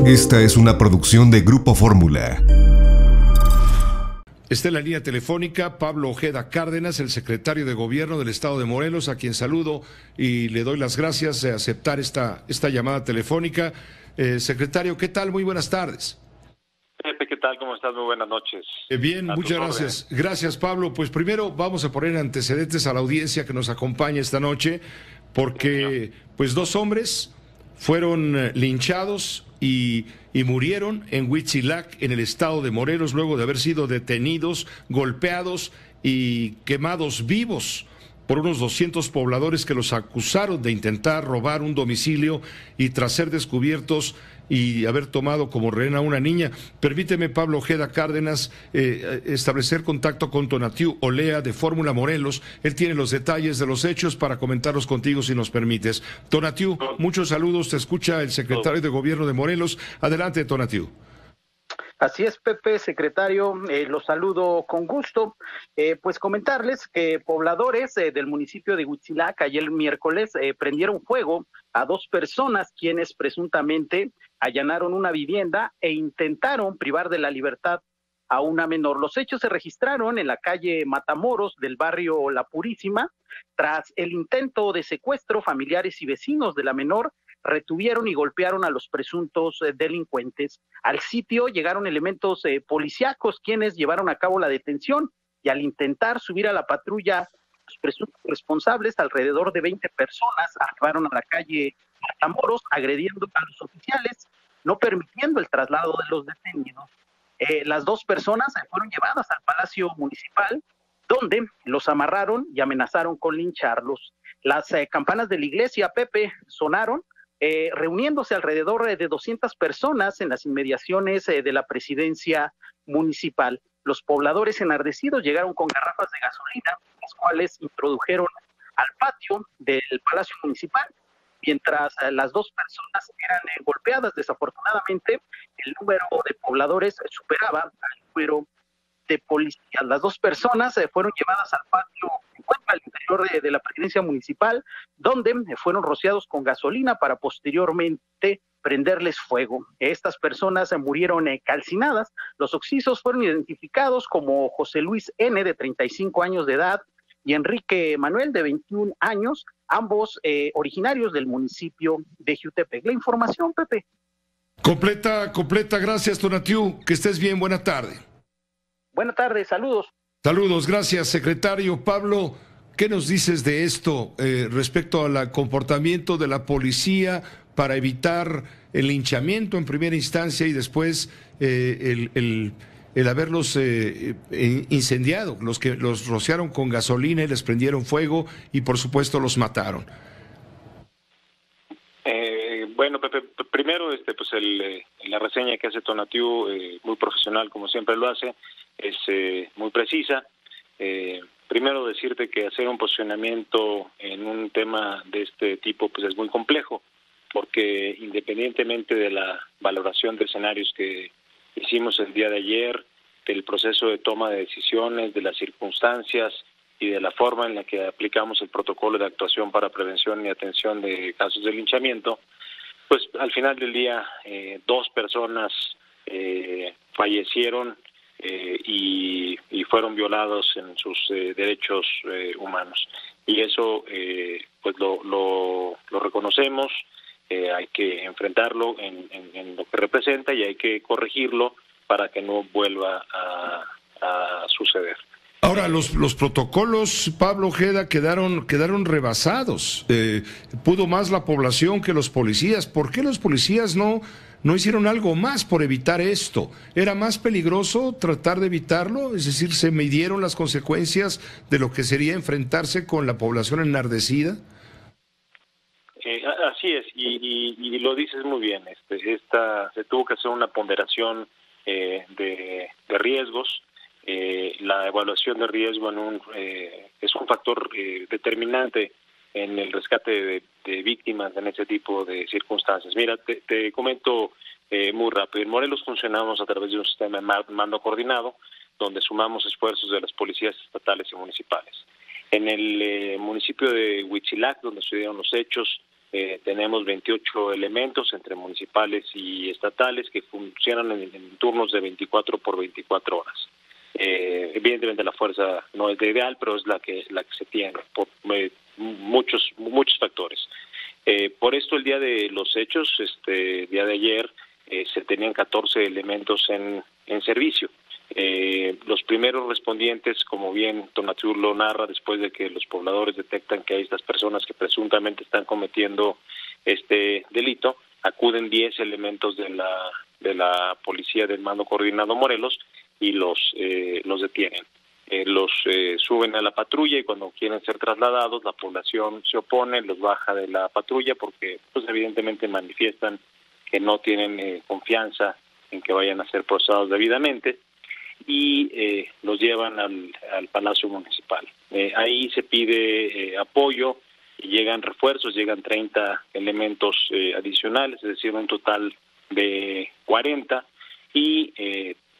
Esta es una producción de Grupo Fórmula. Está en la línea telefónica Pablo Ojeda Cárdenas, el secretario de Gobierno del Estado de Morelos, a quien saludo y le doy las gracias de aceptar esta llamada telefónica. Secretario, ¿qué tal? Muy buenas tardes. Pepe, ¿qué tal? ¿Cómo estás? Muy buenas noches. Bien, muchas gracias. Gracias, Pablo. Pues primero vamos a poner antecedentes a la audiencia que nos acompaña esta noche, porque pues dos hombres fueron linchados y murieron en Huitzilac, en el estado de Morelos, luego de haber sido detenidos, golpeados y quemados vivos por unos 200 pobladores que los acusaron de intentar robar un domicilio y tras ser descubiertos y haber tomado como rehén a una niña. Permíteme, Pablo Ojeda Cárdenas, establecer contacto con Tonatiu Olea de Fórmula Morelos. Él tiene los detalles de los hechos para comentarlos contigo, si nos permites. Tonatiu, muchos saludos, te escucha el secretario de Gobierno de Morelos. Adelante, Tonatiu. Así es, Pepe, secretario, los saludo con gusto. Pues comentarles que pobladores del municipio de Huitzilac ayer miércoles prendieron fuego a dos personas quienes presuntamente allanaron una vivienda e intentaron privar de la libertad a una menor. Los hechos se registraron en la calle Matamoros del barrio La Purísima. Tras el intento de secuestro, familiares y vecinos de la menor retuvieron y golpearon a los presuntos delincuentes. Al sitio llegaron elementos policíacos quienes llevaron a cabo la detención y al intentar subir a la patrulla los presuntos responsables, alrededor de 20 personas arribaron a la calle Matamoros agrediendo a los oficiales, no permitiendo el traslado de los detenidos. Las dos personas fueron llevadas al Palacio Municipal, donde los amarraron y amenazaron con lincharlos. Las campanas de la iglesia, Pepe, sonaron, reuniéndose alrededor de 200 personas en las inmediaciones de la presidencia municipal. Los pobladores enardecidos llegaron con garrafas de gasolina, las cuales introdujeron al patio del Palacio Municipal, mientras las dos personas eran golpeadas. Desafortunadamente, el número de pobladores superaba al número de policías. Las dos personas fueron llevadas al patio al interior de la presidencia municipal, donde fueron rociados con gasolina para posteriormente prenderles fuego. Estas personas murieron calcinadas. Los occisos fueron identificados como José Luis N., de 35 años de edad, y Enrique Manuel, de 21 años, ambos originarios del municipio de Jiutepec. La información, Pepe. Completa. Gracias, Tonatiu. Que estés bien. Buena tarde. Buenas tardes, saludos. Saludos, gracias, secretario. Pablo, ¿qué nos dices de esto respecto al comportamiento de la policía para evitar el linchamiento en primera instancia y después el haberlos incendiado, los que los rociaron con gasolina y les prendieron fuego y por supuesto los mataron? Bueno, Pepe, primero pues la reseña que hace Tonatiu, muy profesional como siempre lo hace, es muy precisa. Primero decirte que hacer un posicionamiento en un tema de este tipo pues es muy complejo, porque independientemente de la valoración de escenarios que hicimos el día de ayer, del proceso de toma de decisiones, de las circunstancias y de la forma en la que aplicamos el protocolo de actuación para prevención y atención de casos de linchamiento, pues al final del día dos personas fallecieron y fueron violados en sus derechos humanos. Y eso pues lo reconocemos, hay que enfrentarlo en lo que representa y hay que corregirlo para que no vuelva a suceder. Ahora, los protocolos, Pablo Ojeda, quedaron rebasados. Pudo más la población que los policías. ¿Por qué los policías no hicieron algo más por evitar esto? ¿Era más peligroso tratar de evitarlo? Es decir, ¿se midieron las consecuencias de lo que sería enfrentarse con la población enardecida? Así es, y lo dices muy bien. Se tuvo que hacer una ponderación de riesgos. La evaluación de riesgo es un factor determinante en el rescate de víctimas en ese tipo de circunstancias. Mira, te comento muy rápido. En Morelos funcionamos a través de un sistema de mando coordinado, donde sumamos esfuerzos de las policías estatales y municipales. En el municipio de Huitzilac, donde sucedieron los hechos, tenemos 28 elementos entre municipales y estatales que funcionan en turnos de 24 por 24 horas. Evidentemente la fuerza no es la ideal, pero es la que se tiene por muchos factores. Por esto el día de los hechos, día de ayer, se tenían 14 elementos en servicio. Los primeros respondientes, como bien Tonatiuh lo narra, después de que los pobladores detectan que hay estas personas que presuntamente están cometiendo este delito, acuden 10 elementos de la policía del Mando Coordinado Morelos y los detienen. Los suben a la patrulla y cuando quieren ser trasladados, la población se opone, los baja de la patrulla porque pues evidentemente manifiestan que no tienen confianza en que vayan a ser procesados debidamente, y los llevan al Palacio Municipal. Ahí se pide apoyo y llegan refuerzos, llegan 30 elementos adicionales, es decir, un total de 40, y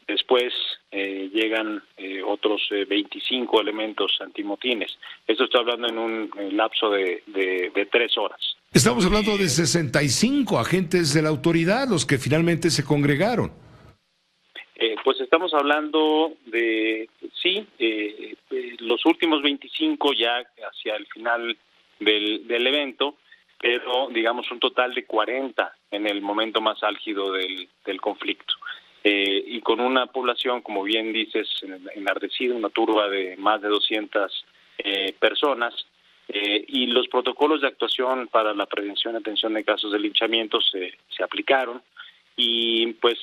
después llegan otros 25 elementos antimotines. Esto está hablando en un lapso de 3 horas. Estamos hablando de 65 agentes de la autoridad, los que finalmente se congregaron. Pues estamos hablando de, los últimos 25 ya hacia el final del evento, pero digamos un total de 40 en el momento más álgido del conflicto. Y con una población, como bien dices, enardecida, una turba de más de 200 personas, y los protocolos de actuación para la prevención y atención de casos de linchamiento se aplicaron, y pues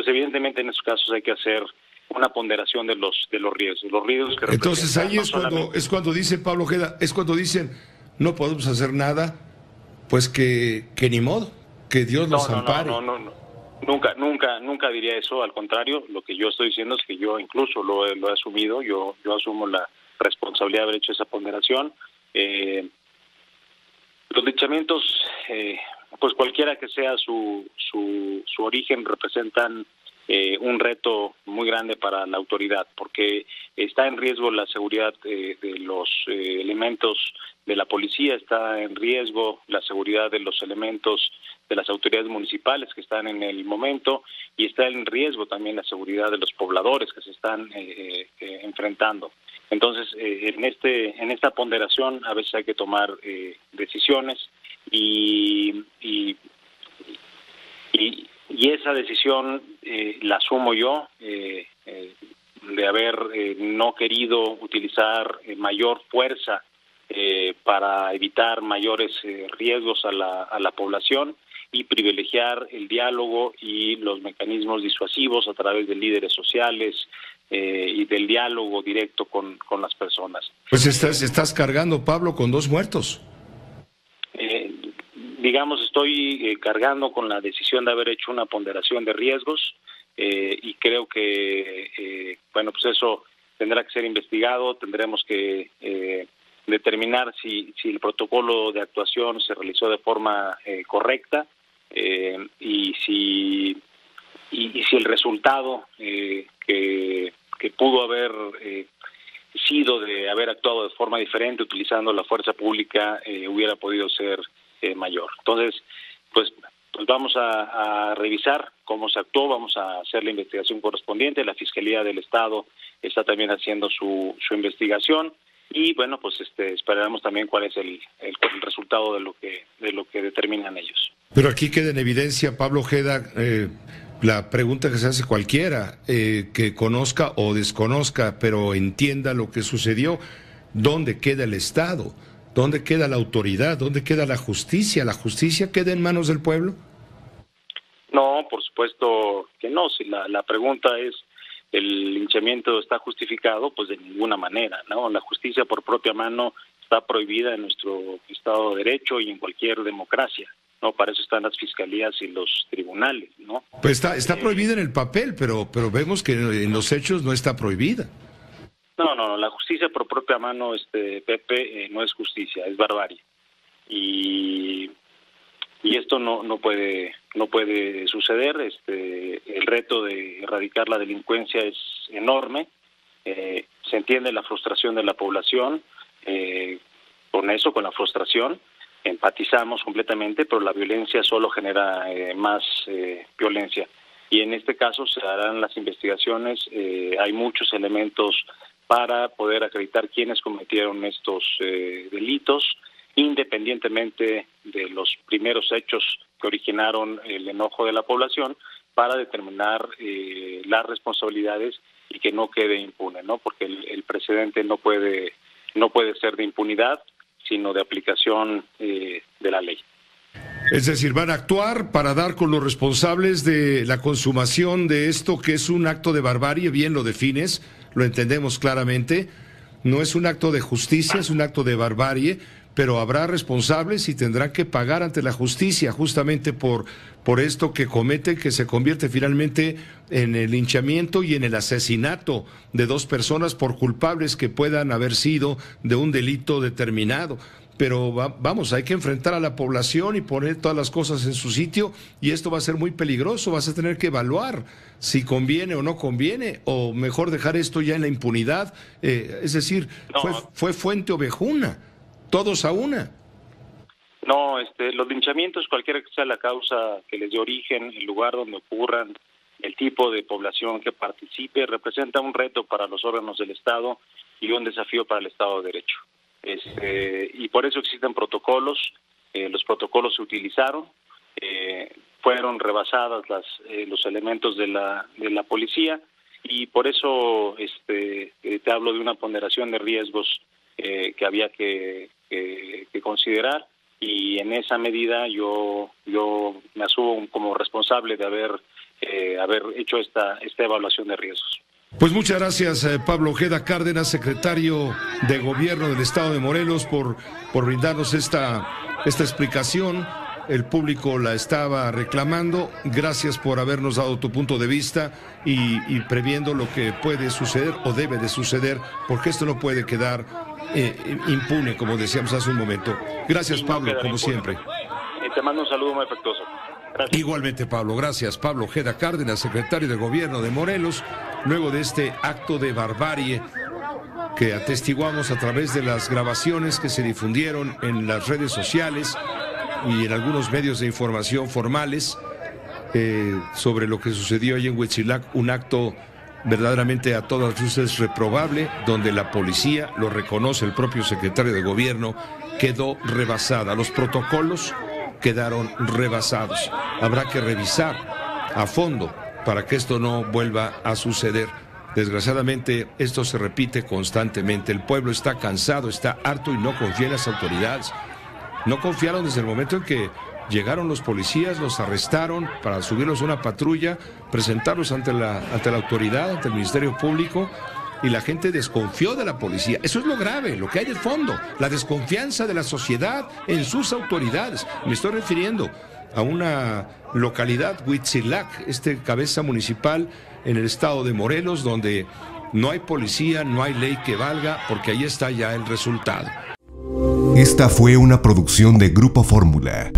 evidentemente en estos casos hay que hacer una ponderación de los riesgos. Los riesgos que entonces ahí es cuando dice Pablo Ojeda, es cuando dicen no podemos hacer nada, pues que ni modo, que Dios nos ampare. No. Nunca diría eso, al contrario, lo que yo estoy diciendo es que yo incluso lo he asumido, yo asumo la responsabilidad de haber hecho esa ponderación. Los linchamientos, pues cualquiera que sea su origen, representan un reto muy grande para la autoridad, porque está en riesgo la seguridad de los elementos de la policía, está en riesgo la seguridad de los elementos de las autoridades municipales que están en el momento, y está en riesgo también la seguridad de los pobladores que se están enfrentando. Entonces, en esta ponderación a veces hay que tomar decisiones, y esa decisión la asumo yo, de haber no querido utilizar mayor fuerza para evitar mayores riesgos a la población, y privilegiar el diálogo y los mecanismos disuasivos a través de líderes sociales y del diálogo directo con las personas. Pues estás cargando, Pablo, con 2 muertos. Digamos, estoy cargando con la decisión de haber hecho una ponderación de riesgos, y creo que, pues eso tendrá que ser investigado, tendremos que determinar si el protocolo de actuación se realizó de forma correcta, y si el resultado que pudo haber sido de haber actuado de forma diferente utilizando la fuerza pública hubiera podido ser mayor. Entonces, pues vamos a revisar cómo se actuó, vamos a hacer la investigación correspondiente. La Fiscalía del Estado está también haciendo su investigación, y bueno, pues esperaremos también cuál es el resultado de lo que determinan ellos. Pero aquí queda en evidencia, Pablo Ojeda, la pregunta que se hace cualquiera, que conozca o desconozca, pero entienda lo que sucedió: ¿dónde queda el Estado? ¿Dónde queda la autoridad? ¿Dónde queda la justicia? ¿La justicia queda en manos del pueblo? No, por supuesto que no. Si la pregunta es, ¿el linchamiento está justificado? Pues de ninguna manera, ¿no? La justicia por propia mano está prohibida en nuestro Estado de Derecho y en cualquier democracia, ¿no? Para eso están las fiscalías y los tribunales, ¿no? Pues está prohibida en el papel, pero vemos que en los hechos no está prohibida. No, la justicia por propia mano, Pepe, no es justicia, es barbarie. Y esto no puede suceder. El reto de erradicar la delincuencia es enorme. Se entiende la frustración de la población, con la frustración, empatizamos completamente, pero la violencia solo genera más violencia. Y en este caso se harán las investigaciones, hay muchos elementos para poder acreditar quiénes cometieron estos delitos, independientemente de los primeros hechos que originaron el enojo de la población, para determinar las responsabilidades y que no quede impune, ¿no? Porque el precedente no puede ser de impunidad, sino de aplicación de la ley. Es decir, van a actuar para dar con los responsables de la consumación de esto, que es un acto de barbarie, bien lo defines, lo entendemos claramente, no es un acto de justicia, es un acto de barbarie, pero habrá responsables y tendrán que pagar ante la justicia justamente por esto que cometen, que se convierte finalmente en el linchamiento y en el asesinato de dos personas por culpables que puedan haber sido de un delito determinado. Pero vamos, hay que enfrentar a la población y poner todas las cosas en su sitio, y esto va a ser muy peligroso. Vas a tener que evaluar si conviene o no conviene, o mejor dejar esto ya en la impunidad. Es decir, fue Fuente Ovejuna, todos a una. No, los linchamientos, cualquiera que sea la causa que les dé origen, el lugar donde ocurran, el tipo de población que participe, representa un reto para los órganos del Estado y un desafío para el Estado de Derecho. Y por eso existen protocolos, los protocolos se utilizaron, fueron rebasadas los elementos de la policía, y por eso te hablo de una ponderación de riesgos que había que considerar, y en esa medida yo me asumo como responsable de haber hecho esta evaluación de riesgos. Pues muchas gracias, Pablo Ojeda Cárdenas, secretario de Gobierno del Estado de Morelos, por brindarnos esta explicación. El público la estaba reclamando. Gracias por habernos dado tu punto de vista y previendo lo que puede suceder o debe de suceder, porque esto no puede quedar impune, como decíamos hace un momento. Gracias, Pablo, como siempre. Te mando un saludo muy afectuoso. Gracias. Igualmente, Pablo, gracias. Pablo Ojeda Cárdenas, secretario de Gobierno de Morelos, luego de este acto de barbarie que atestiguamos a través de las grabaciones que se difundieron en las redes sociales y en algunos medios de información formales sobre lo que sucedió allí en Huitzilac, un acto verdaderamente a todas luces reprobable, donde la policía, lo reconoce el propio secretario de Gobierno, quedó rebasada. Los protocolos quedaron rebasados. Habrá que revisar a fondo para que esto no vuelva a suceder. Desgraciadamente, esto se repite constantemente. El pueblo está cansado, está harto y no confía en las autoridades. No confiaron desde el momento en que llegaron los policías, los arrestaron para subirlos a una patrulla, presentarlos ante la autoridad, ante el Ministerio Público, y la gente desconfió de la policía. Eso es lo grave, lo que hay de fondo, la desconfianza de la sociedad en sus autoridades. Me estoy refiriendo a una localidad, Huitzilac, cabeza municipal en el estado de Morelos, donde no hay policía, no hay ley que valga, porque ahí está ya el resultado. Esta fue una producción de Grupo Fórmula.